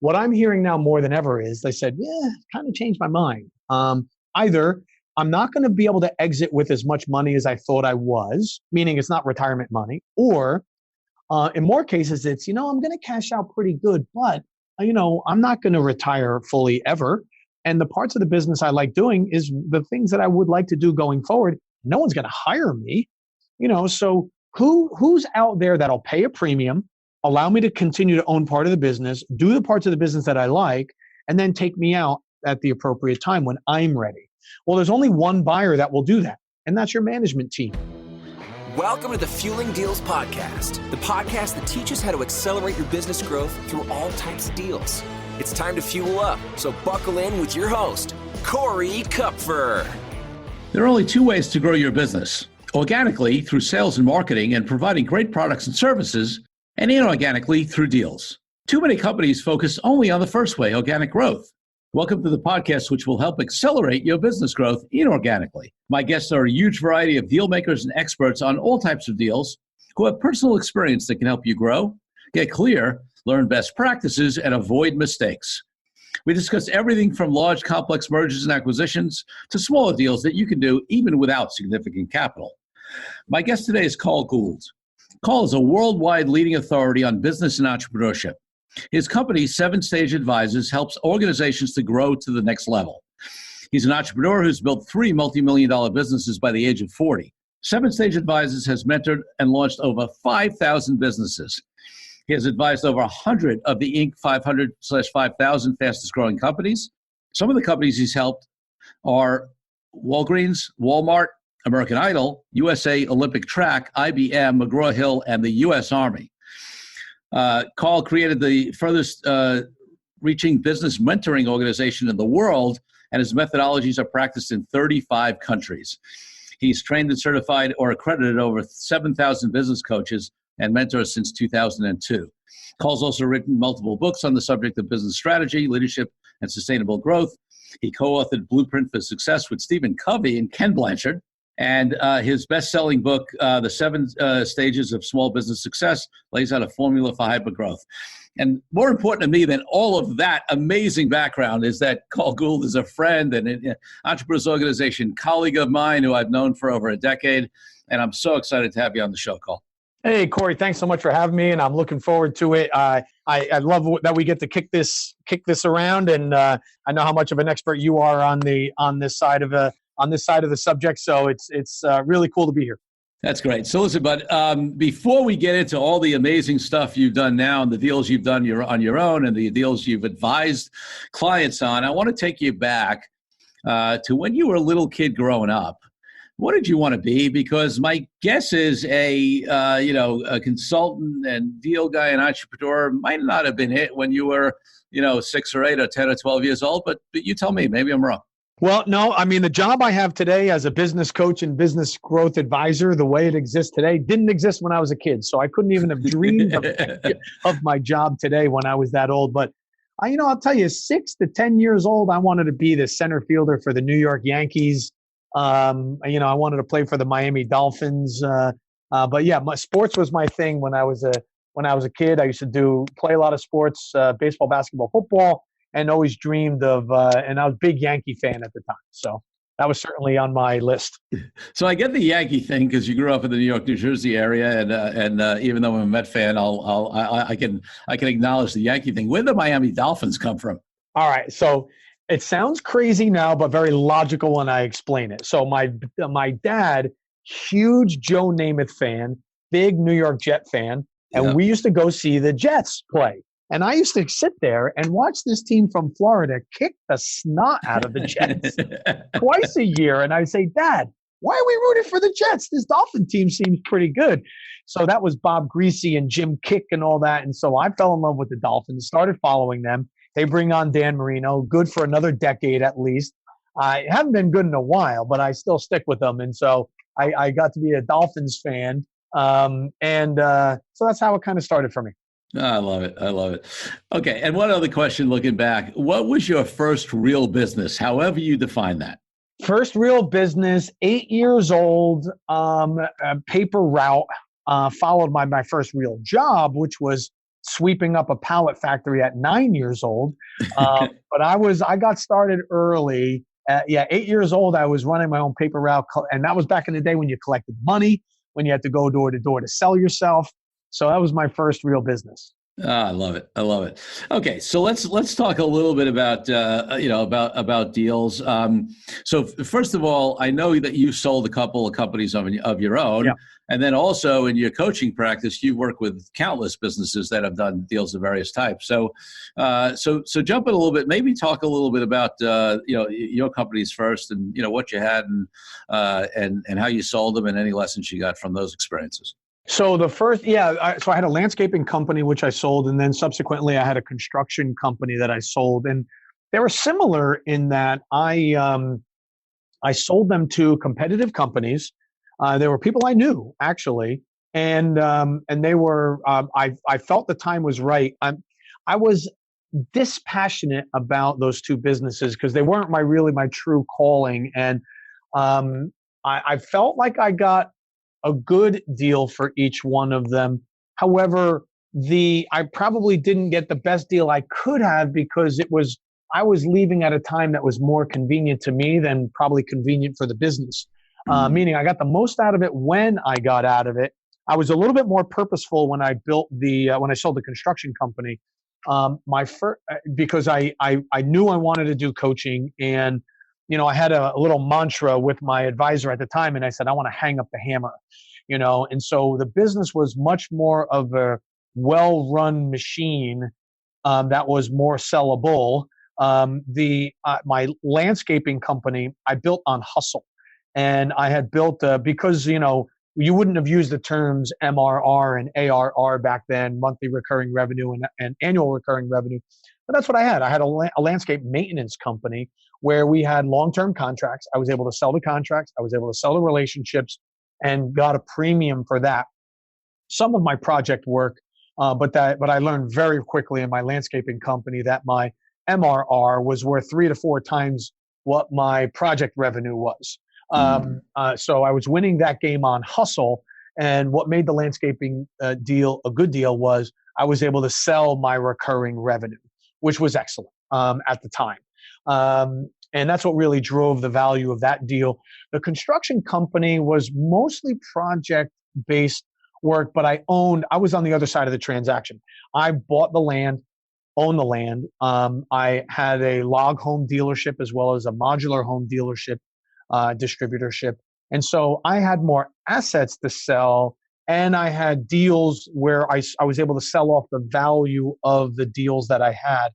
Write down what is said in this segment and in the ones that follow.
what I'm hearing now more than ever is they said, yeah, kind of changed my mind. Either I'm not going to be able to exit with as much money as I thought I was, meaning it's not retirement money, or in more cases, it's, I'm going to cash out pretty good, but, I'm not going to retire fully ever. And the parts of the business I like doing is the things that I would like to do going forward. No one's going to hire me, so who's out there that'll pay a premium, allow me to continue to own part of the business, do the parts of the business that I like, and then take me out at the appropriate time when I'm ready. Well, there's only one buyer that will do that, and that's your management team. Welcome to the Fueling Deals Podcast, the podcast that teaches how to accelerate your business growth through all types of deals. It's time to fuel up, so buckle in with your host, Corey Kupfer. There are only two ways to grow your business: organically through sales and marketing and providing great products and services, and inorganically through deals. Too many companies focus only on the first way, organic growth. Welcome to the podcast, which will help accelerate your business growth inorganically. My guests are a huge variety of deal makers and experts on all types of deals who have personal experience that can help you grow, get clear, learn best practices, and avoid mistakes. We discuss everything from large, complex mergers and acquisitions to smaller deals that you can do even without significant capital. My guest today is Gould. Carl is a worldwide leading authority on business and entrepreneurship. His company, 7-Stage Advisors, helps organizations to grow to the next level. He's an entrepreneur who's built 3 multi-million-dollar businesses by the age of 40. 7-Stage Advisors has mentored and launched over 5,000 businesses. He has advised over 100 of the Inc. 500/5,000 fastest growing companies. Some of the companies he's helped are Walgreens, Walmart, American Idol, USA Olympic Track, IBM, McGraw-Hill, and the U.S. Army. Carl created the furthest reaching business mentoring organization in the world, and his methodologies are practiced in 35 countries. He's trained and certified or accredited over 7,000 business coaches and mentors since 2002. Carl's also written multiple books on the subject of business strategy, leadership, and sustainable growth. He co-authored Blueprint for Success with Covey and Ken Blanchard. And his best-selling book, The 7 Stages of Small Business Success, lays out a formula for hypergrowth. And more important to me than all of that amazing background is that Carl Gould is a friend and an Entrepreneurs Organization colleague of mine who I've known for over a decade. And I'm so excited to have you on the show, Carl. Hey, Corey, thanks so much for having me, and I'm looking forward to it. I love that we get to kick this around, and I know how much of an expert you are on this side of the subject. So it's really cool to be here. That's great. So listen, but before we get into all the amazing stuff you've done now and the deals you've done on your own and the deals you've advised clients on, I want to take you back to when you were a little kid growing up. What did you want to be? Because my guess is a consultant and deal guy and entrepreneur might not have been it when you were 6 or 8 or 10 or 12 years old. But you tell me, maybe I'm wrong. Well, no, I mean, the job I have today as a business coach and business growth advisor, the way it exists today, didn't exist when I was a kid. So I couldn't even have dreamed of my job today when I was that old. But, I'll tell you, 6 to 10 years old, I wanted to be the center fielder for the New York Yankees. I wanted to play for the Miami Dolphins. But yeah, sports was my thing when I was a kid. I used to play a lot of sports, baseball, basketball, football, and always dreamed of, and I was a big Yankee fan at the time. So that was certainly on my list. So I get the Yankee thing because you grew up in the New York, New Jersey area, and even though I'm a Met fan, I can acknowledge the Yankee thing. Where did the Miami Dolphins come from? All right, so it sounds crazy now, but very logical when I explain it. So my dad, huge Joe Namath fan, big New York Jet fan, and we used to go see the Jets play. And I used to sit there and watch this team from Florida kick the snot out of the Jets twice a year. And I'd say, Dad, why are we rooting for the Jets? This Dolphin team seems pretty good. So that was Bob Greasy and Jim Kick and all that. And so I fell in love with the Dolphins, started following them. They bring on Dan Marino, good for another decade at least. I haven't been good in a while, but I still stick with them. And so I got to be a Dolphins fan. So that's how it kind of started for me. I love it. Okay. And one other question looking back, what was your first real business, however you define that? First real business, 8 years old, paper route, followed by my first real job, which was sweeping up a pallet factory at 9 years old. But I got started early. 8 years old, I was running my own paper route. And that was back in the day when you collected money, when you had to go door to door to sell yourself. So that was my first real business. I love it. I love it. Okay, so let's talk a little bit about about deals. So first of all, I know that you sold a couple of companies of your own, and then also in your coaching practice, you work with countless businesses that have done deals of various types. So so jump in a little bit. Maybe talk a little bit about your companies first, and what you had, and how you sold them, and any lessons you got from those experiences. So the first, so I had a landscaping company, which I sold. And then subsequently I had a construction company that I sold. And they were similar in that I sold them to competitive companies. There were people I knew actually. And they were, I felt the time was right. I was dispassionate about those two businesses because they weren't my true calling. And I felt like I got a good deal for each one of them. However, I probably didn't get the best deal I could have because I was leaving at a time that was more convenient to me than probably convenient for the business. Meaning I got the most out of it when I got out of it. I was a little bit more purposeful when I when I sold the construction company. Because I knew I wanted to do coaching, and I had a little mantra with my advisor at the time, and I said, I want to hang up the hammer, and so the business was much more of a well-run machine that was more sellable. My landscaping company, I built on hustle, and I had built because, you wouldn't have used the terms MRR and ARR back then, monthly recurring revenue and annual recurring revenue. But that's what I had. I had a landscape maintenance company where we had long-term contracts. I was able to sell the contracts. I was able to sell the relationships and got a premium for that. Some of my project work, but I learned very quickly in my landscaping company that my MRR was worth 3 to 4 times what my project revenue was. So I was winning that game on hustle. And what made the landscaping deal a good deal was I was able to sell my recurring revenue, which was excellent at the time. And that's what really drove the value of that deal. The construction company was mostly project-based work, but I was on the other side of the transaction. I bought the land, owned the land. I had a log home dealership as well as a modular home dealership, distributorship. And so I had more assets to sell, and I had deals where I was able to sell off the value of the deals that I had.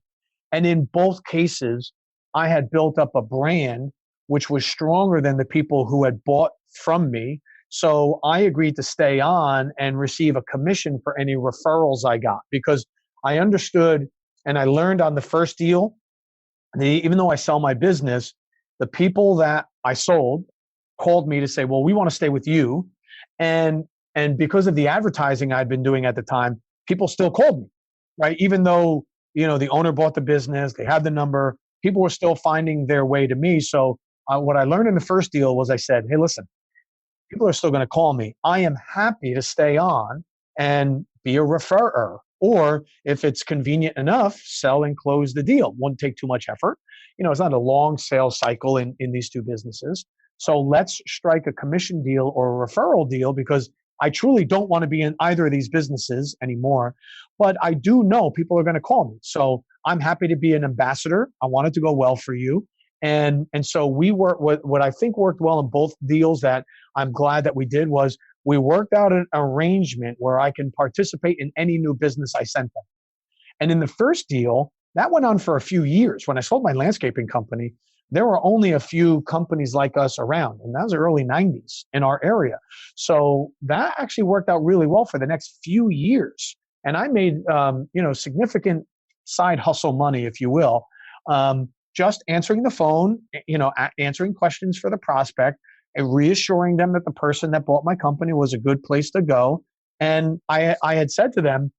And in both cases, I had built up a brand which was stronger than the people who had bought from me. So I agreed to stay on and receive a commission for any referrals I got, because I understood and I learned on the first deal, even though I sell my business, the people that I sold called me to say, well, we want to stay with you. And because of the advertising I'd been doing at the time, people still called me, right? Even though, the owner bought the business, they had the number, people were still finding their way to me. So what I learned in the first deal was I said, hey, listen, people are still going to call me. I am happy to stay on and be a referrer. Or if it's convenient enough, sell and close the deal. Won't take too much effort. It's not a long sales cycle in these two businesses. So let's strike a commission deal or a referral deal, because I truly don't want to be in either of these businesses anymore. But I do know people are going to call me. So I'm happy to be an ambassador. I want it to go well for you. And so we worked, what I think worked well in both deals that I'm glad that we did was we worked out an arrangement where I can participate in any new business I sent them. And in the first deal, that went on for a few years. When I sold my landscaping company, there were only a few companies like us around, and that was the early 90s in our area. So that actually worked out really well for the next few years. And I made, significant side hustle money, if you will, just answering the phone, answering questions for the prospect and reassuring them that the person that bought my company was a good place to go. And I had said to them,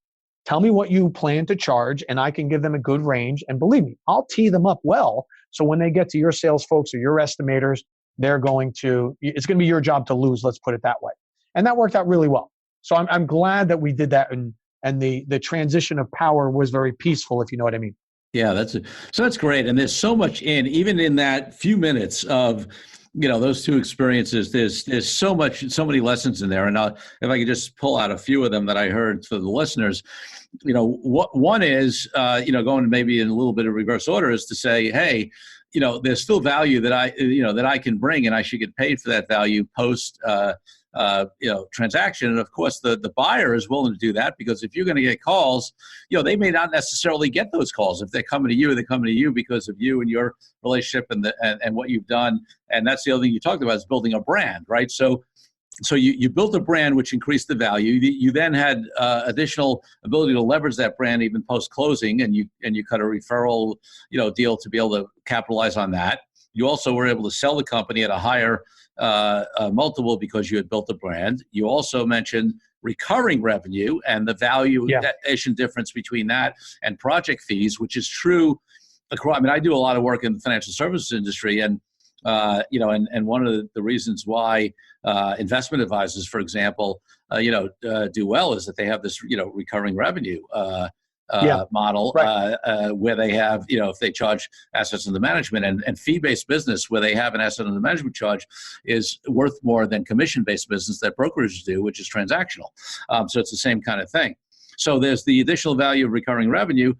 tell me what you plan to charge, and I can give them a good range. And believe me, I'll tee them up well. So when they get to your sales folks or your estimators, it's going to be your job to lose, let's put it that way. And that worked out really well. So I'm glad that we did that. And and the transition of power was very peaceful, if you know what I mean. Yeah, that's great. And there's so much even in that few minutes of, those two experiences, there's so many lessons in there. And if I could just pull out a few of them that I heard for the listeners, one is, going maybe in a little bit of reverse order, is to say, hey, there's still value that I can bring, and I should get paid for that value post, transaction. And of course, the buyer is willing to do that, because if you're going to get calls, they may not necessarily get those calls. If they're coming to you because of you and your relationship and what you've done. And that's the other thing you talked about, is building a brand, right? So you built a brand which increased the value. You then had additional ability to leverage that brand even post closing, and you cut a referral deal to be able to capitalize on that. You also were able to sell the company at a higher multiple because you had built a brand. You also mentioned recurring revenue and the valuation difference between that and project fees, which is true. I mean, I do a lot of work in the financial services industry, and and one of the reasons why investment advisors, for example, do well is that they have this recurring revenue model, right, where they have, if they charge assets under management, and fee-based business where they have an asset under management charge is worth more than commission-based business that brokerages do, which is transactional. So it's the same kind of thing. So there's the additional value of recurring revenue.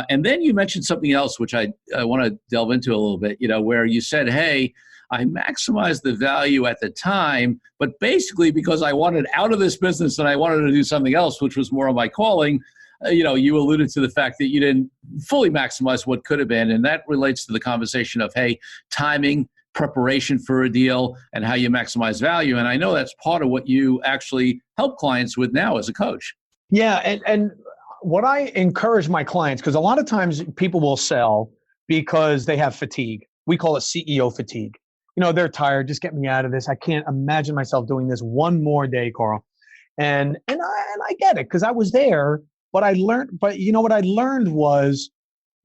And then you mentioned something else, which I want to delve into a little bit, where you said, hey, I maximized the value at the time, but basically because I wanted out of this business and I wanted to do something else, which was more of my calling. You alluded to the fact that you didn't fully maximize what could have been. And that relates to the conversation of, hey, timing, preparation for a deal, and how you maximize value. And I know that's part of what you actually help clients with now as a coach. Yeah. And what I encourage my clients, because a lot of times people will sell because they have fatigue. We call it CEO fatigue. They're tired. Just get me out of this. I can't imagine myself doing this one more day, Carl. And I get it, because I was there. But what I learned was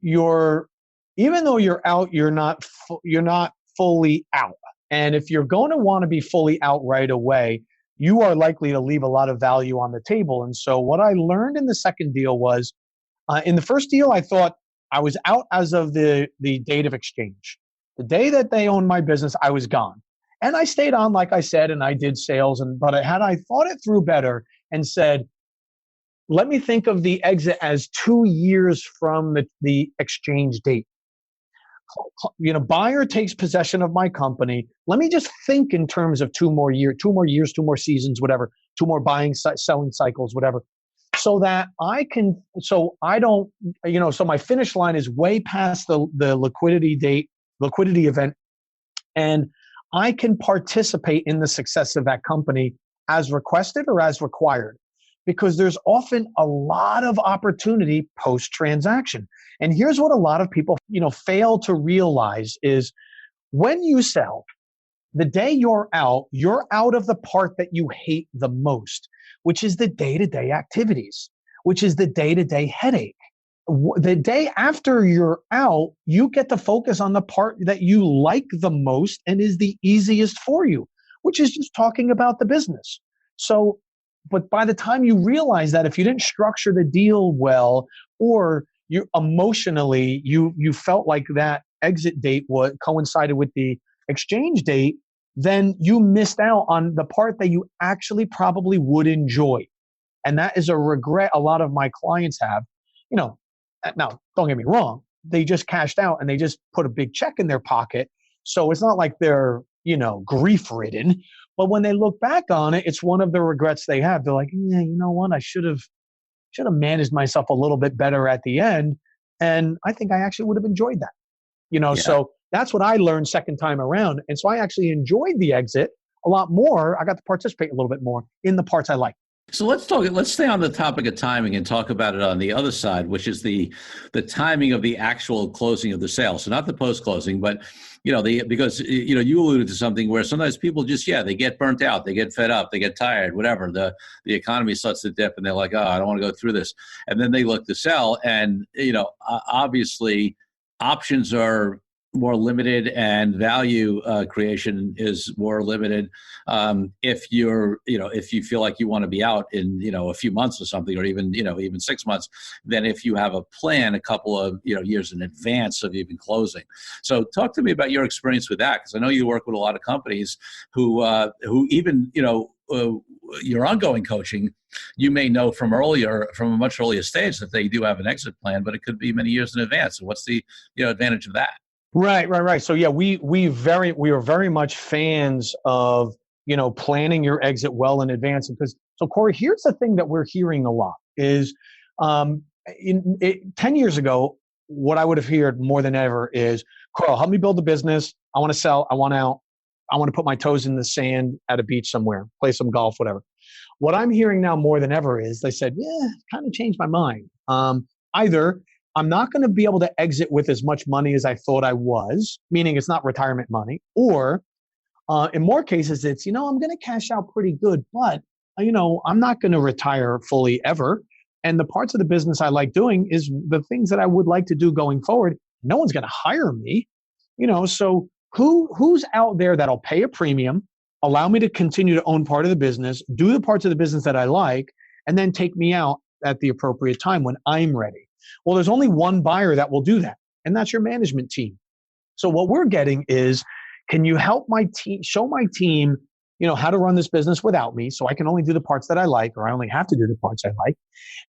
even though you're out, you're not fully out. And if you're going to want to be fully out right away, you are likely to leave a lot of value on the table. And so what I learned in the second deal was, in the first deal, I thought I was out as of the date of exchange. The day that they owned my business, I was gone. And I stayed on, like I said, and I did sales. But had I thought it through better and said, let me think of the exit as 2 years from the exchange date. Buyer takes possession of my company. Let me just think in terms of 2 more years, 2 more seasons, whatever, 2 more buying, selling cycles, whatever. So that so my finish line is way past the liquidity event, and I can participate in the success of that company as requested or as required. Because there's often a lot of opportunity post-transaction. And here's what a lot of people, fail to realize is, when you sell, the day you're out of the part that you hate the most, which is the day-to-day activities, which is the day-to-day headache. The day after you're out, you get to focus on the part that you like the most and is the easiest for you, which is just talking about the business. But by the time you realize that, if you didn't structure the deal well, or you emotionally you felt like that exit date coincided with the exchange date, then you missed out on the part that you actually probably would enjoy. And that is a regret a lot of my clients have. Now, don't get me wrong, they just cashed out and they just put a big check in their pocket. So it's not like they're, grief-ridden. But when they look back on it, it's one of the regrets they have. They're like, yeah, you know what? I should have managed myself a little bit better at the end. And I think I actually would have enjoyed that. So that's what I learned second time around. And so I actually enjoyed the exit a lot more. I got to participate a little bit more in the parts I like. So let's stay on the topic of timing and talk about it on the other side, which is the timing of the actual closing of the sale. So not the post-closing, but, because you alluded to something where sometimes people just, they get burnt out, they get fed up, they get tired, whatever. The economy starts to dip and they're like, oh, I don't want to go through this. And then they look to sell. And, obviously options are more limited and value creation is more limited. If if you feel like you want to be out in, a few months or something, or even 6 months, than if you have a plan a couple of, years in advance of even closing. So talk to me about your experience with that, because I know you work with a lot of companies who even, your ongoing coaching, you may know from a much earlier stage that they do have an exit plan, but it could be many years in advance. So what's the advantage of that? Right. So yeah, we are very much fans of planning your exit well in advance. Because so Corey, here's the thing that we're hearing a lot is 10 years ago, what I would have heard more than ever is, Carl, help me build a business. I want to sell. I want out. I want to put my toes in the sand at a beach somewhere, play some golf, whatever. What I'm hearing now more than ever is they said, kind of changed my mind. Either I'm not going to be able to exit with as much money as I thought I was, meaning it's not retirement money, or in more cases, it's, I'm going to cash out pretty good, but, I'm not going to retire fully ever. And the parts of the business I like doing is the things that I would like to do going forward. No one's going to hire me, so who's out there that'll pay a premium, allow me to continue to own part of the business, do the parts of the business that I like, and then take me out at the appropriate time when I'm ready. Well, there's only one buyer that will do that, and that's your management team. So what we're getting is, can you help my team, show my team, how to run this business without me, so I can only do the parts that I like, or I only have to do the parts I like.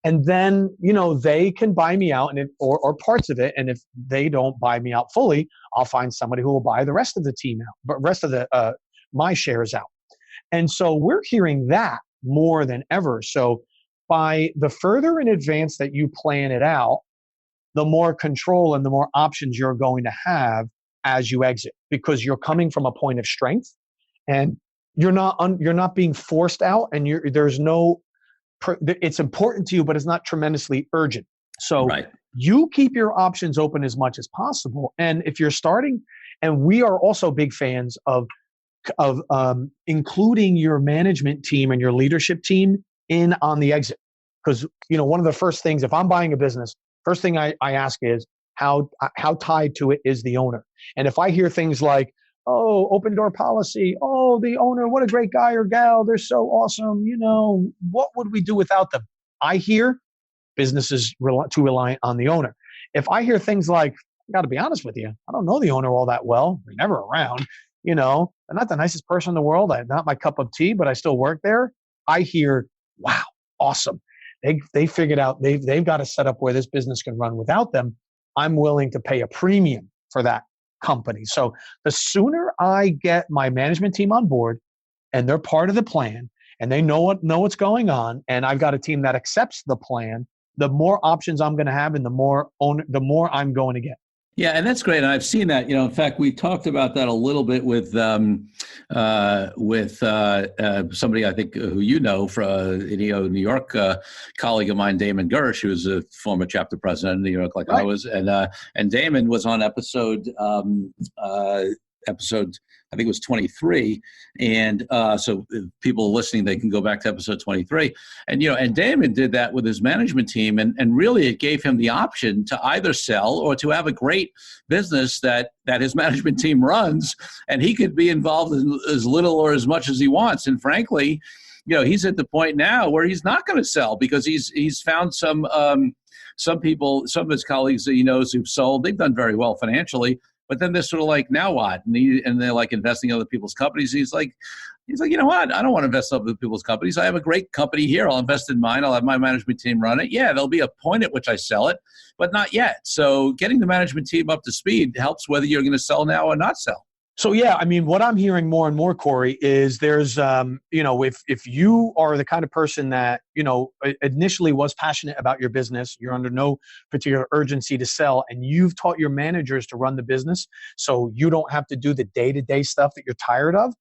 And then, they can buy me out or parts of it. And if they don't buy me out fully, I'll find somebody who will buy the rest of the team out, but rest of my shares out. And so we're hearing that more than ever. So by the further in advance that you plan it out, the more control and the more options you're going to have as you exit, because you're coming from a point of strength, and you're not being forced out, and it's important to you, but it's not tremendously urgent. So You keep your options open as much as possible. And if you're starting, and we are also big fans of including your management team and your leadership team in on the exit. Because, one of the first things, if I'm buying a business, first thing I ask is how tied to it is the owner. And if I hear things like, oh, open door policy, oh, the owner, what a great guy or gal, they're so awesome, what would we do without them? I hear businesses too reliant on the owner. If I hear things like, I got to be honest with you, I don't know the owner all that well, they're never around, they're not the nicest person in the world, I'm not my cup of tea, but I still work there, I hear, wow, awesome. They figured out they've got a setup where this business can run without them. I'm willing to pay a premium for that company. So the sooner I get my management team on board and they're part of the plan and they know what's going on, and I've got a team that accepts the plan, the more options I'm going to have, and the more I'm going to get. Yeah, and that's great. And I've seen that. In fact, we talked about that a little bit with somebody I think who from New York, colleague of mine, Damon Gersh, who was a former chapter president in New York, like I was, and Damon was on episode. I think it was 23. And so if people are listening, they can go back to episode 23. And, and Damon did that with his management team. And really it gave him the option to either sell or to have a great business that his management team runs. And he could be involved in as little or as much as he wants. And frankly, he's at the point now where he's not going to sell, because he's found some people, some of his colleagues that he knows who've sold, they've done very well financially. But then they're sort of like, now what? And they're like investing in other people's companies. He's like, you know what? I don't want to invest in other people's companies. I have a great company here. I'll invest in mine. I'll have my management team run it. Yeah, there'll be a point at which I sell it, but not yet. So getting the management team up to speed helps whether you're going to sell now or not sell. So yeah, I mean, what I'm hearing more and more, Corey, is there's, if you are the kind of person that, initially was passionate about your business, you're under no particular urgency to sell, and you've taught your managers to run the business so you don't have to do the day-to-day stuff that you're tired of,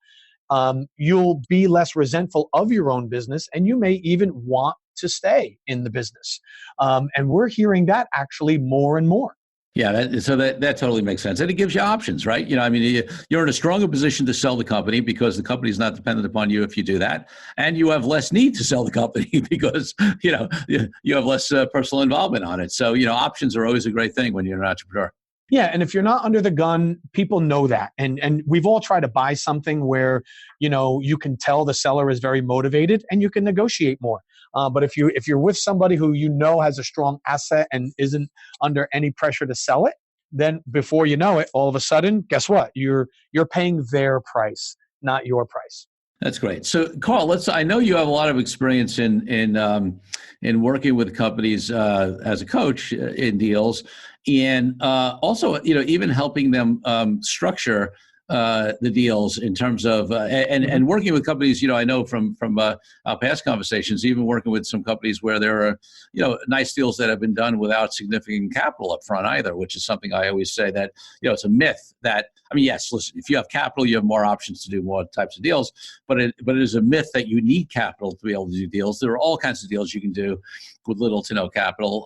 you'll be less resentful of your own business, and you may even want to stay in the business. And we're hearing that actually more and more. Yeah, that totally makes sense. And it gives you options, right? You're in a stronger position to sell the company because the company is not dependent upon you if you do that. And you have less need to sell the company because, you have less personal involvement on it. So, options are always a great thing when you're an entrepreneur. Yeah, and if you're not under the gun, people know that. And we've all tried to buy something where, you can tell the seller is very motivated and you can negotiate more. But if you're with somebody who has a strong asset and isn't under any pressure to sell it, then before you know it, all of a sudden, guess what? You're paying their price, not your price. That's great. So, Carl, I know you have a lot of experience in working with companies as a coach in deals, and also, even helping them structure the deals in terms of and working with companies. I know from our past conversations, even working with some companies where there are nice deals that have been done without significant capital up front either, which is something I always say that it's a myth that. Yes, listen, if you have capital, you have more options to do more types of deals, but it is a myth that you need capital to be able to do deals. There are all kinds of deals you can do with little to no capital.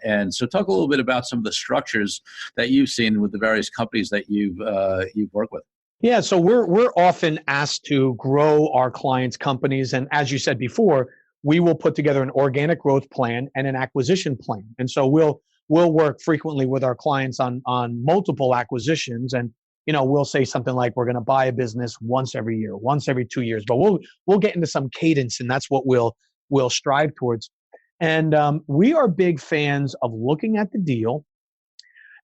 And so talk a little bit about some of the structures that you've seen with the various companies that you've worked with. Yeah, so we're often asked to grow our clients' companies. And as you said before, we will put together an organic growth plan and an acquisition plan. And so we'll work frequently with our clients on multiple acquisitions. And we'll say something like we're going to buy a business once every year, once every 2 years, but we'll get into some cadence, and that's what we'll strive towards. And we are big fans of looking at the deal.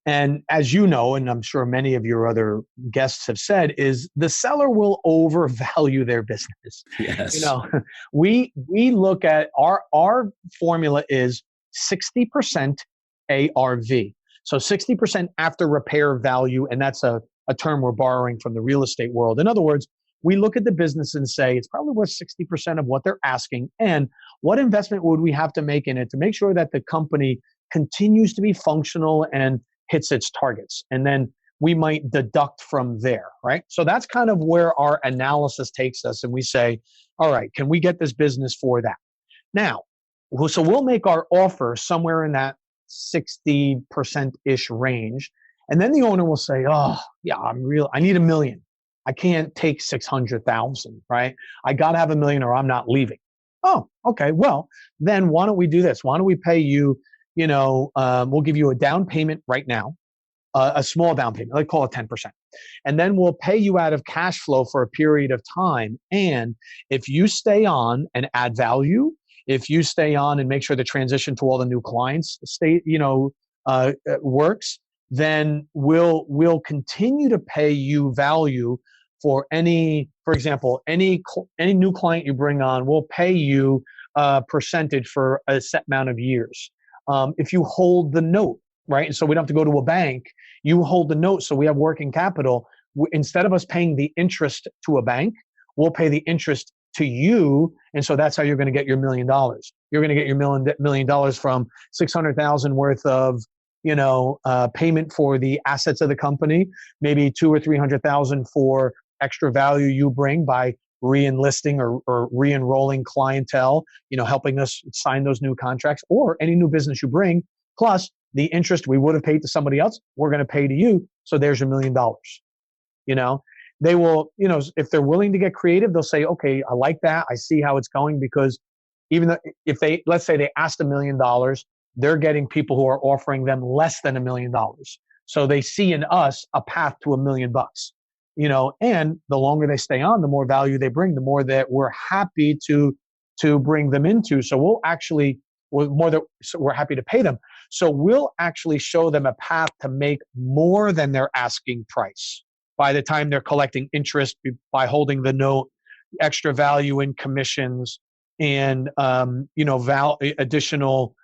And as you know, and I'm sure many of your other guests have said, is the seller will overvalue their business. Yes. We look at our formula is 60% ARV. So 60% after repair value, and that's a term we're borrowing from the real estate world. In other words, we look at the business and say it's probably worth 60% of what they're asking, and what investment would we have to make in it to make sure that the company continues to be functional and hits its targets. And then we might deduct from there, right? So that's kind of where our analysis takes us, and we say, all right, can we get this business for that? Now, so we'll make our offer somewhere in that 60%-ish range. And then the owner will say, oh, yeah, I need $1 million. I can't take 600,000, right? I got to have $1 million or I'm not leaving. Oh, okay. Well, then why don't we do this? Why don't we pay you, we'll give you a down payment right now, a small down payment, let's call it 10%. And then we'll pay you out of cash flow for a period of time. And if you stay on and add value, if you stay on and make sure the transition to all the new clients works, then we'll continue to pay you value for for example, any new client you bring on, we'll pay you a percentage for a set amount of years. If you hold the note, right? And so we don't have to go to a bank, you hold the note. So we have working capital. Instead of us paying the interest to a bank, we'll pay the interest to you. And so that's how you're going to get your $1 million. You're going to get your $1 million from 600,000 worth of payment for the assets of the company, maybe 200,000 or 300,000 for extra value you bring by re-enlisting or re-enrolling clientele, helping us sign those new contracts, or any new business you bring, plus the interest we would have paid to somebody else, we're going to pay to you. So there's your $1 million. They will, if they're willing to get creative, they'll say, okay, I like that. I see how it's going, because even though let's say they asked $1 million, they're getting people who are offering them less than $1 million. So they see in us a path to $1 million, and the longer they stay on, the more value they bring, the more that we're happy to bring them into. So we're happy to pay them. So we'll actually show them a path to make more than their asking price by the time they're collecting interest by holding the note, extra value in commissions, and additional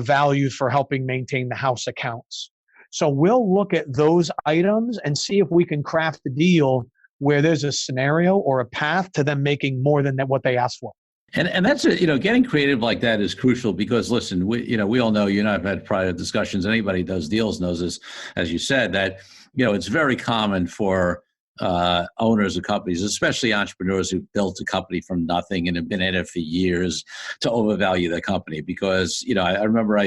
value for helping maintain the house accounts. So we'll look at those items and see if we can craft a deal where there's a scenario or a path to them making more than what they asked for. And that's getting creative like that is crucial, because listen, we all know, you and I've had prior discussions. Anybody who does deals knows this, as you said, that it's very common for owners of companies, especially entrepreneurs who built a company from nothing and have been in it for years, to overvalue their company. Because I remember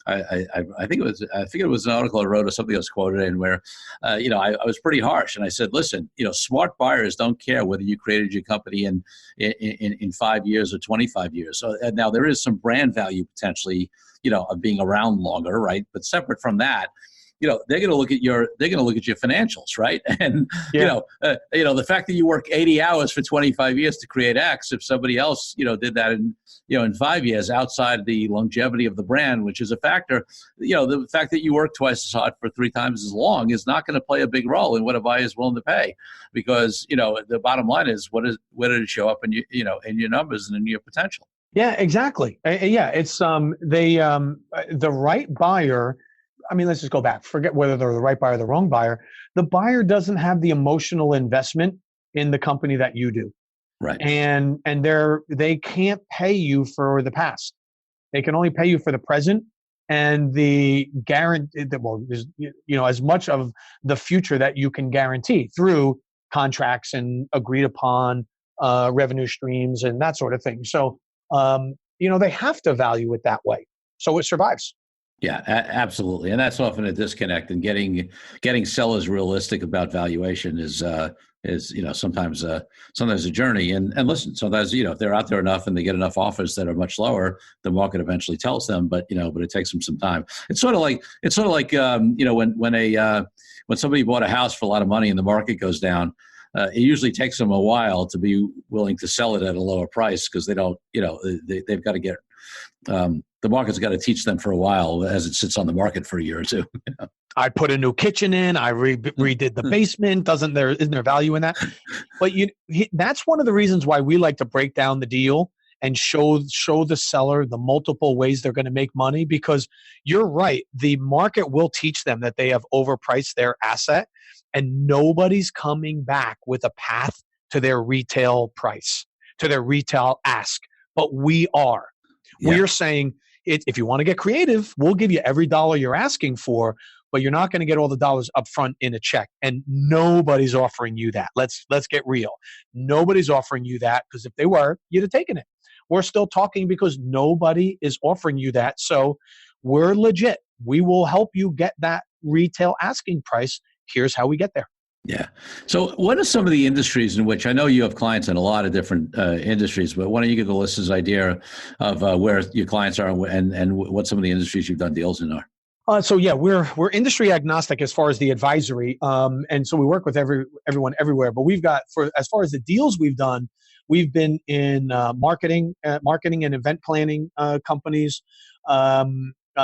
I think it was an article I wrote or something I was quoted in where I was pretty harsh, and I said, listen, smart buyers don't care whether you created your company in 5 years or 25 years. So now there is some brand value potentially of being around longer, right? But separate from that, they're going to look at your financials, right? And the fact that you work 80 hours for 25 years to create X, if somebody else did that in 5 years outside the longevity of the brand, which is a factor, the fact that you work twice as hard for 3 times as long is not going to play a big role in what a buyer is willing to pay, because the bottom line is where did it show up in your numbers and in your potential. Yeah, exactly. Yeah, it's the right buyer. I mean, let's just go back. Forget whether they're the right buyer or the wrong buyer. The buyer doesn't have the emotional investment in the company that you do. Right. And they can't pay you for the past. They can only pay you for the present and the guarantee that, well, there's, as much of the future that you can guarantee through contracts and agreed upon revenue streams and that sort of thing. So, they have to value it that way, so it survives. Yeah, absolutely. And that's often a disconnect, and getting sellers realistic about valuation is sometimes a journey. And listen, sometimes, if they're out there enough and they get enough offers that are much lower, the market eventually tells them, but it takes them some time. It's sort of like when somebody bought a house for a lot of money and the market goes down, it usually takes them a while to be willing to sell it at a lower price, because they don't, they've got to get, the market's got to teach them for a while as it sits on the market for a year or two. I put a new kitchen in, I redid the basement. Isn't there value in that? But that's one of the reasons why we like to break down the deal and show the seller the multiple ways they're going to make money, because you're right. The market will teach them that they have overpriced their asset, and nobody's coming back with a path to their retail price, to their retail ask. But we are. Yeah. We are saying, if you want to get creative, we'll give you every dollar you're asking for, but you're not going to get all the dollars up front in a check. And nobody's offering you that. Let's get real. Nobody's offering you that, because if they were, you'd have taken it. We're still talking because nobody is offering you that. So we're legit. We will help you get that retail asking price. Here's how we get there. Yeah. So what are some of the industries in which, I know you have clients in a lot of different industries, but why don't you give the listeners an idea of where your clients are and what some of the industries you've done deals in are? So yeah, we're industry agnostic as far as the advisory, and so we work with everyone everywhere. But we've got, as far as the deals we've done, we've been in marketing and event planning companies,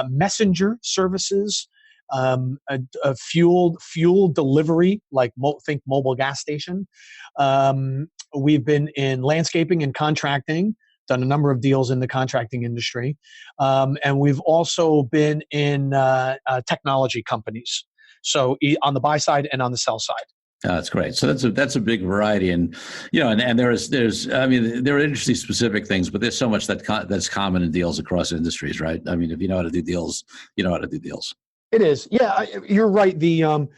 messenger services, a fuel delivery, like think mobile gas station. We've been in landscaping and contracting. Done a number of deals in the contracting industry. And we've also been in technology companies. So on the buy side and on the sell side. That's great. So that's a big variety, and and there's I mean, there are industry specific things, but there's so much that's common in deals across industries, right? I mean, if you know how to do deals, you know how to do deals. It is. Yeah, you're right. And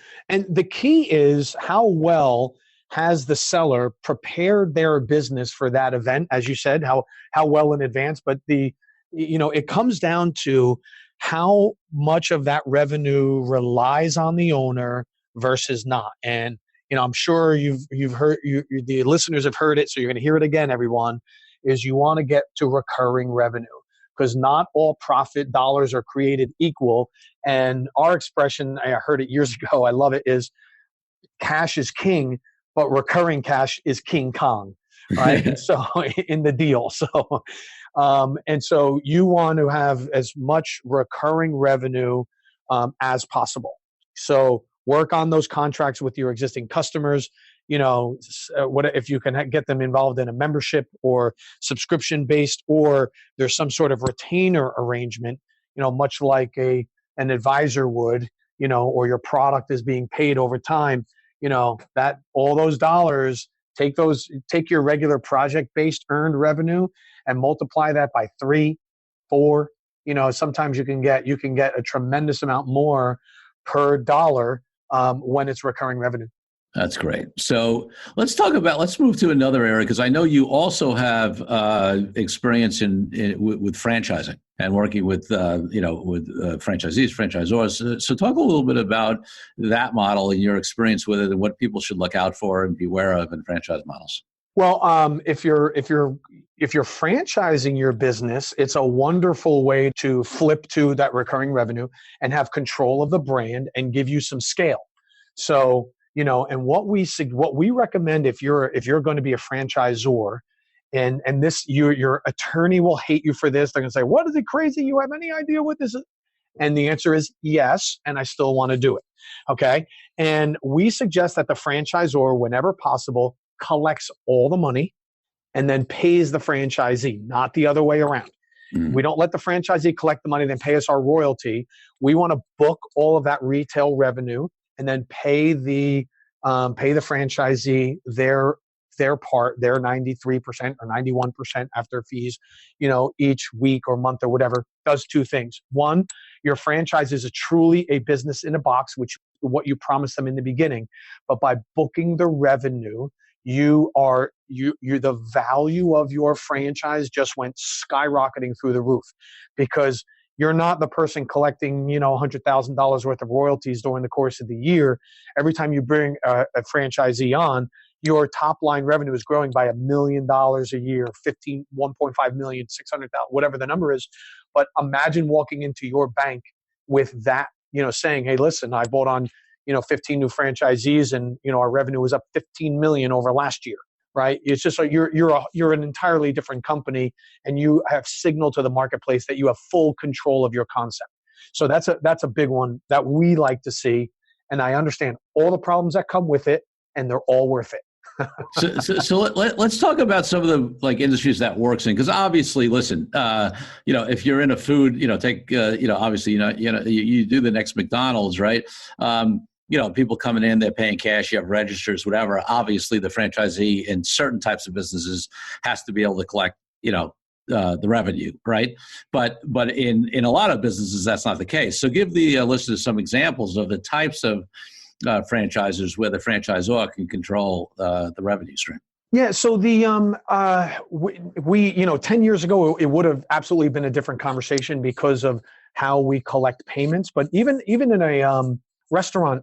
the key is how well has the seller prepared their business for that event, as you said, how well in advance. But it comes down to how much of that revenue relies on the owner versus not. And I'm sure you've heard, the listeners have heard it, so you're going to hear it again, everyone, is you want to get to recurring revenue, because not all profit dollars are created equal. And our expression, I heard it years ago, I love it, is cash is king, but recurring cash is King Kong, right? And so in the deal. So, and so you want to have as much recurring revenue as possible. So work on those contracts with your existing customers. What if you can get them involved in a membership or subscription based, or there's some sort of retainer arrangement, much like an advisor would, or your product is being paid over time, that all those dollars, take your regular project based earned revenue and multiply that by 3, 4, sometimes you can get a tremendous amount more per dollar when it's recurring revenue. That's great. So let's move to another area, because I know you also have experience with franchising and working with franchisees, franchisors. So talk a little bit about that model and your experience with it, and what people should look out for and beware of in franchise models. Well, if you're franchising your business, it's a wonderful way to flip to that recurring revenue and have control of the brand and give you some scale. So, and what we recommend if you're going to be a franchisor, and this your attorney will hate you for this. They're going to say, "What is it crazy? You have any idea what this is?" And the answer is yes, and I still want to do it. Okay. And we suggest that the franchisor, whenever possible, collects all the money and then pays the franchisee, not the other way around. We don't let the franchisee collect the money, then pay us our royalty. We want to book all of that retail revenue and then pay the franchisee their part, their 93% or 91% after fees, each week or month or whatever. Does two things. One, your franchise is truly a business in a box, which what you promised them in the beginning. But by booking the revenue, the value of your franchise just went skyrocketing through the roof, because you're not the person collecting, $100,000 worth of royalties during the course of the year. Every time you bring a franchisee on, your top line revenue is growing by $1 million a year, 1.5 million, 600,000, whatever the number is. But imagine walking into your bank with that, saying, "Hey, listen, I bought on, 15 new franchisees, and our revenue was up 15 million over last year." Right? It's just like you're an entirely different company, and you have signaled to the marketplace that you have full control of your concept. So that's a big one that we like to see, and I understand all the problems that come with it, and they're all worth it. So let's talk about some of the industries that works in, because obviously, listen, if you're in a food, take obviously, you do the next McDonald's, right? People coming in, they're paying cash, you have registers, whatever. Obviously, the franchisee in certain types of businesses has to be able to collect, the revenue, right? But in a lot of businesses, that's not the case. So give the listeners some examples of the types of franchisers where the franchisor can control the revenue stream. Yeah. So we 10 years ago, it would have absolutely been a different conversation because of how we collect payments. But even in a restaurant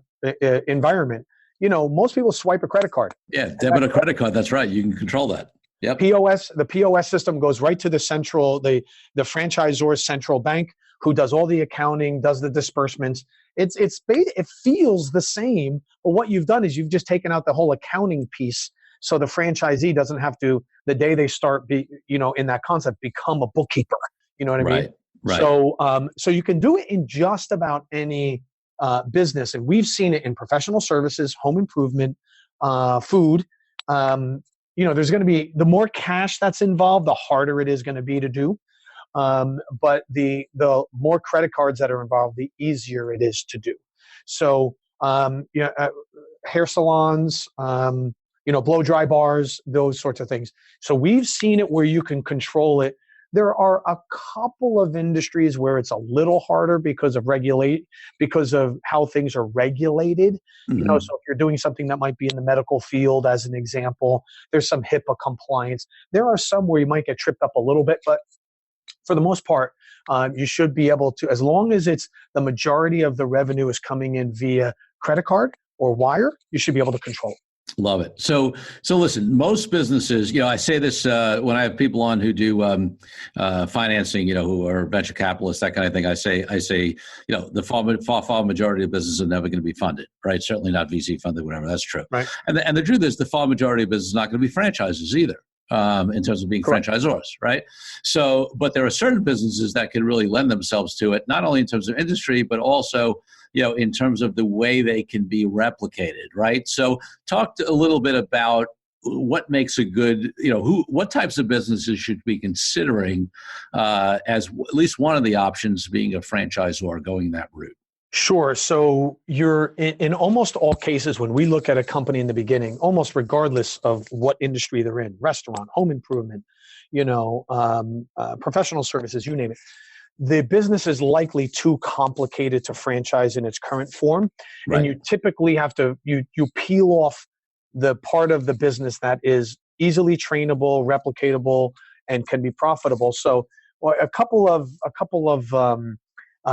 environment, most people swipe a credit card. Yeah, debit or credit card. That's right. You can control that. Yep. The POS system goes right to the franchisor's central bank, who does all the accounting, does the disbursements. It feels the same, but what you've done is you've just taken out the whole accounting piece, so the franchisee doesn't have to, the day they start in that concept, become a bookkeeper. You know what I mean? Right. So you can do it in just about any business, and we've seen it in professional services, home improvement, food. There's going to be, the more cash that's involved, the harder it is going to be to do. But the more credit cards that are involved, the easier it is to do. So, hair salons, blow dry bars, those sorts of things. So we've seen it where you can control it. There are a couple of industries where it's a little harder because of how things are regulated. Mm-hmm. So if you're doing something that might be in the medical field, as an example, there's some HIPAA compliance. There are some where you might get tripped up a little bit, but for the most part, you should be able to, as long as it's the majority of the revenue is coming in via credit card or wire, you should be able to control it. Love it. So listen, most businesses, I say this when I have people on who do financing, who are venture capitalists, that kind of thing. I say, the far majority of businesses are never going to be funded, right? Certainly not VC funded, whatever. That's true. Right. And the truth is, the far majority of businesses are not going to be franchises either. In terms of being Correct. franchisors, right? So, but there are certain businesses that can really lend themselves to it, not only in terms of industry, but also, in terms of the way they can be replicated, right? So talk a little bit about what makes a good, what types of businesses should be considering as at least one of the options being a franchisor going that route. Sure. So you're in almost all cases, when we look at a company in the beginning, almost regardless of what industry they're in, restaurant, home improvement, professional services, you name it, the business is likely too complicated to franchise in its current form. Right. And you typically have to, you peel off the part of the business that is easily trainable, replicatable, and can be profitable. So a couple of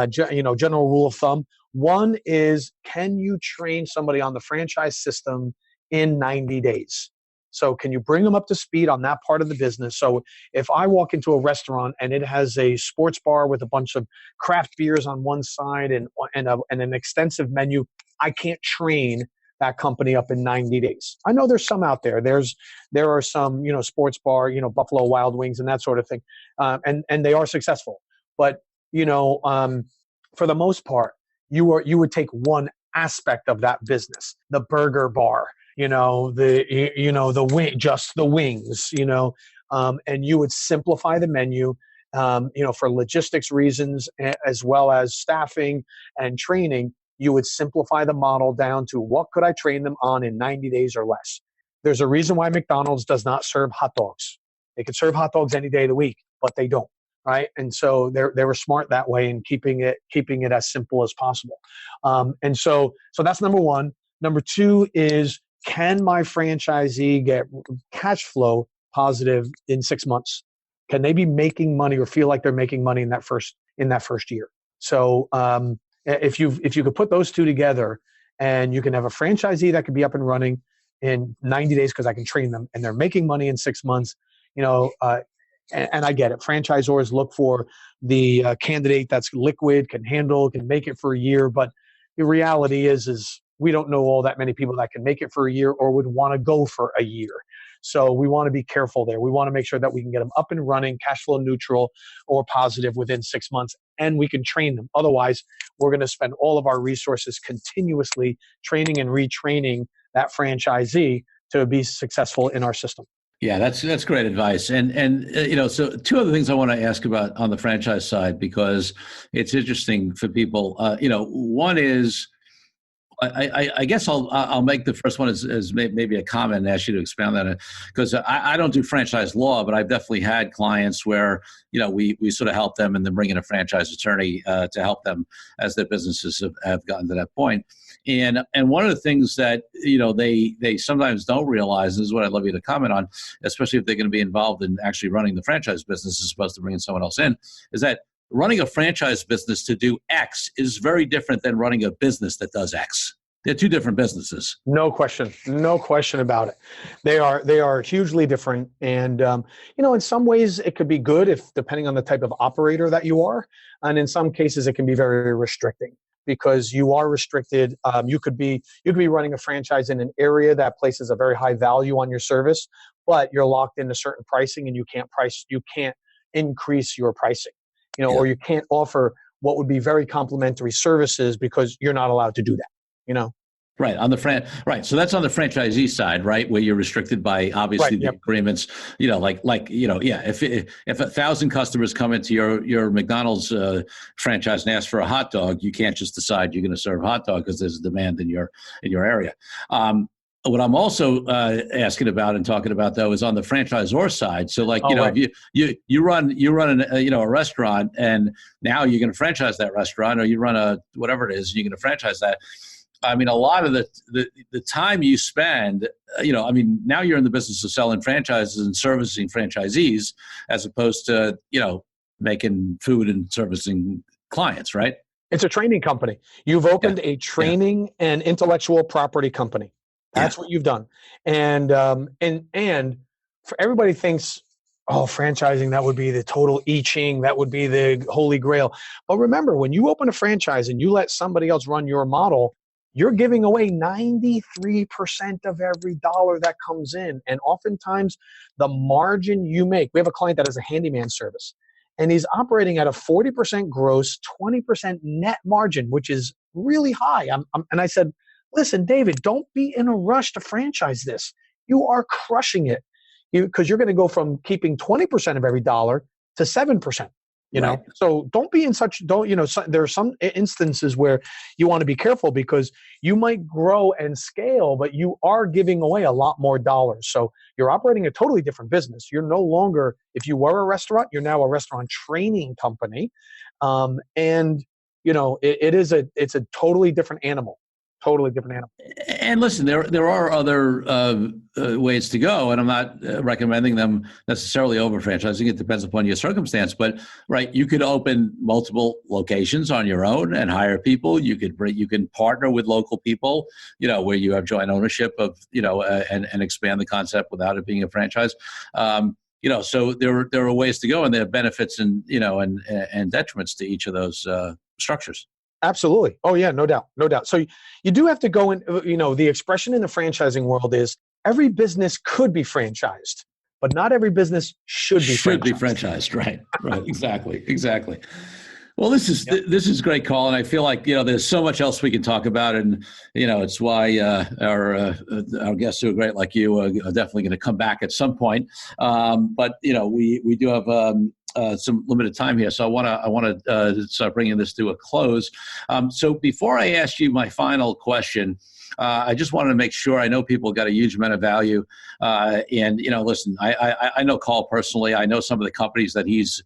general rule of thumb. One is, can you train somebody on the franchise system in 90 days? So can you bring them up to speed on that part of the business? So if I walk into a restaurant and it has a sports bar with a bunch of craft beers on one side and an extensive menu, I can't train that company up in 90 days. I know there's some out there. There are some, sports bar, Buffalo Wild Wings and that sort of thing. And they are successful. But, for the most part, you would take one aspect of that business, the burger bar, the wing, just the wings, and you would simplify the menu, for logistics reasons, as well as staffing and training. You would simplify the model down to what could I train them on in 90 days or less. There's a reason why McDonald's does not serve hot dogs. They could serve hot dogs any day of the week, but they don't. Right. And so they were smart that way in keeping it as simple as possible. And so that's number one. Number two is, can my franchisee get cash flow positive in 6 months? Can they be making money or feel like they're making money in that first year? So if you could put those two together, and you can have a franchisee that could be up and running in 90 days because I can train them, and they're making money in 6 months, and I get it. Franchisors look for the candidate that's liquid, can make it for a year. But the reality is we don't know all that many people that can make it for a year or would want to go for a year. So we want to be careful there. We want to make sure that we can get them up and running, cash flow neutral or positive within 6 months, and we can train them. Otherwise, we're going to spend all of our resources continuously training and retraining that franchisee to be successful in our system. Yeah, that's great advice. And so two other things I want to ask about on the franchise side, because it's interesting for people. One is, I guess I'll make the first one as maybe a comment and ask you to expound on it, because I don't do franchise law, but I've definitely had clients where we sort of help them and then bring in a franchise attorney to help them as their businesses have gotten to that point. And one of the things that they sometimes don't realize, and this is what I'd love you to comment on, especially if they're going to be involved in actually running the franchise business as opposed to bringing someone else in, is that running a franchise business to do X is very different than running a business that does X. They're two different businesses. No question about it. They are hugely different. And, in some ways it could be good if depending on the type of operator that you are. And in some cases it can be very restricting, because you are restricted. You could be running a franchise in an area that places a very high value on your service, but you're locked into certain pricing and you can't increase your pricing, or you can't offer what would be very complementary services because you're not allowed to do that, Right. Right. So that's on the franchisee side, right? Where you're restricted by obviously the agreements, if 1,000 customers come into your McDonald's franchise and ask for a hot dog, you can't just decide you're going to serve a hot dog because there's a demand in your area. What I'm also asking about and talking about though is on the franchisor side. So if you run a restaurant and now you're going to franchise that restaurant, or you run whatever it is, you're going to franchise that. I mean, a lot of the time you spend, now you're in the business of selling franchises and servicing franchisees as opposed to, making food and servicing clients, right? It's a training company. You've opened a training and intellectual property company. That's what you've done. And for everybody thinks, franchising, that would be the total I-Ching, that would be the holy grail. But remember, when you open a franchise and you let somebody else run your model, you're giving away 93% of every dollar that comes in. And oftentimes the margin you make, we have a client that has a handyman service and he's operating at a 40% gross, 20% net margin, which is really high. And I said, listen, David, don't be in a rush to franchise this. You are crushing it because you're going to go from keeping 20% of every dollar to 7%. Right. So don't be in there are some instances where you want to be careful because you might grow and scale, but you are giving away a lot more dollars. So you're operating a totally different business. You're no longer, if you were a restaurant, you're now a restaurant training company. It's a totally different animal. Totally different animal. And listen, there are other ways to go, and I'm not recommending them necessarily over franchising. It depends upon your circumstance. But right, you could open multiple locations on your own and hire people. You can partner with local people, where you have joint ownership of, and expand the concept without it being a franchise. So there are ways to go, and there are benefits and and detriments to each of those structures. Absolutely. Oh yeah, no doubt. So you do have to go in, the expression in the franchising world is every business could be franchised, but not every business should be franchised. Right. Exactly. Well, this is great, Carl, and I feel like there's so much else we can talk about, and it's why our guests who are great like you are definitely going to come back at some point. But we do have some limited time here, so I want to start bringing this to a close. So before I ask you my final question, I just wanted to make sure. I know people got a huge amount of value, and listen, I know Carl personally. I know some of the companies that he's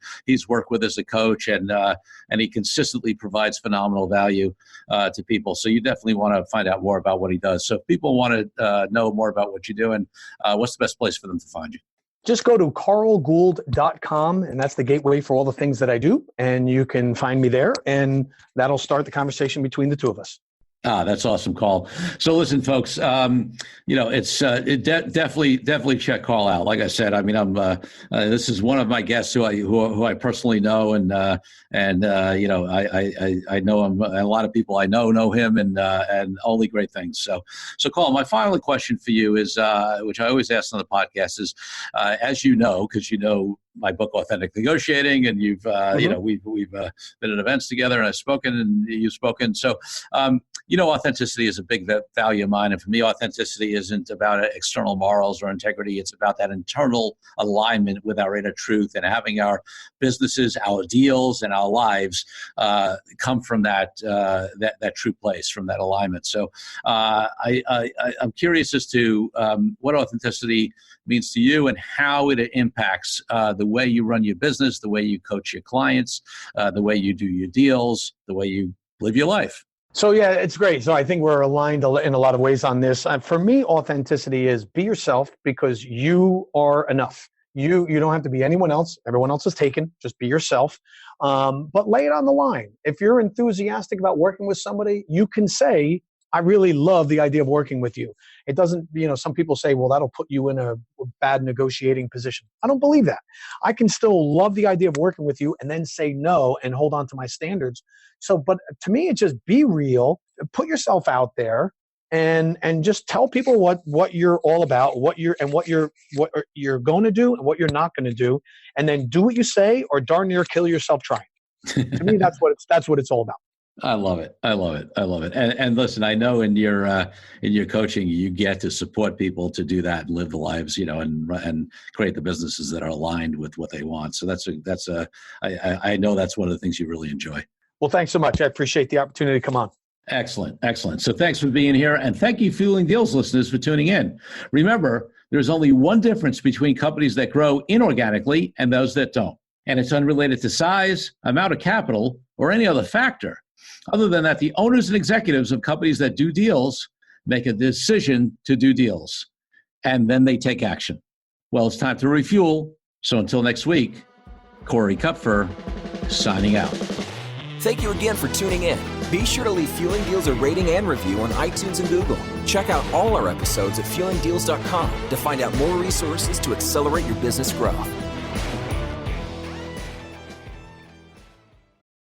worked with as a coach, and he consistently provides phenomenal value to people. So you definitely want to find out more about what he does. So if people want to know more about what you're doing, what's the best place for them to find you? Just go to carlgould.com, and that's the gateway for all the things that I do. And you can find me there, and that'll start the conversation between the two of us. That's awesome, Carl. So listen, folks, it's definitely check Carl out. Like I said, I mean, this is one of my guests who I personally know, and I know him. A lot of people I know him, and only great things. So Carl, my final question for you is, which I always ask on the podcast is, as you know, because my book, Authentic Negotiating, and you've, we've been at events together, and I've spoken, and you've spoken. So, authenticity is a big value of mine. And for me, authenticity isn't about external morals or integrity. It's about that internal alignment with our inner truth, and having our businesses, our deals, and our lives come from that true place, from that alignment. So I'm curious as to what authenticity means to you, and how it impacts the way you run your business, the way you coach your clients, the way you do your deals, the way you live your life. So yeah, it's great. So I think we're aligned in a lot of ways on this. For me, authenticity is be yourself, because you are enough. You don't have to be anyone else. Everyone else is taken. Just be yourself. But lay it on the line. If you're enthusiastic about working with somebody, you can say, I really love the idea of working with you. It doesn't, some people say, well, that'll put you in a bad negotiating position. I don't believe that. I can still love the idea of working with you and then say no and hold on to my standards. So, but to me, it's just be real, put yourself out there, and just tell people what you're all about, what you're going to do and what you're not going to do, and then do what you say, or darn near kill yourself trying. To me, that's what it's all about. I love it. And listen, I know in your coaching, you get to support people to do that and live the lives, and create the businesses that are aligned with what they want. So I know that's one of the things you really enjoy. Well, thanks so much. I appreciate the opportunity to come on. Excellent. So thanks for being here, and thank you, Fueling Deals listeners, for tuning in. Remember, there's only one difference between companies that grow inorganically and those that don't, and it's unrelated to size, amount of capital, or any other factor. Other than that, the owners and executives of companies that do deals make a decision to do deals, and then they take action. Well, it's time to refuel. So until next week, Corey Kupfer signing out. Thank you again for tuning in. Be sure to leave Fueling Deals a rating and review on iTunes and Google. Check out all our episodes at fuelingdeals.com to find out more resources to accelerate your business growth.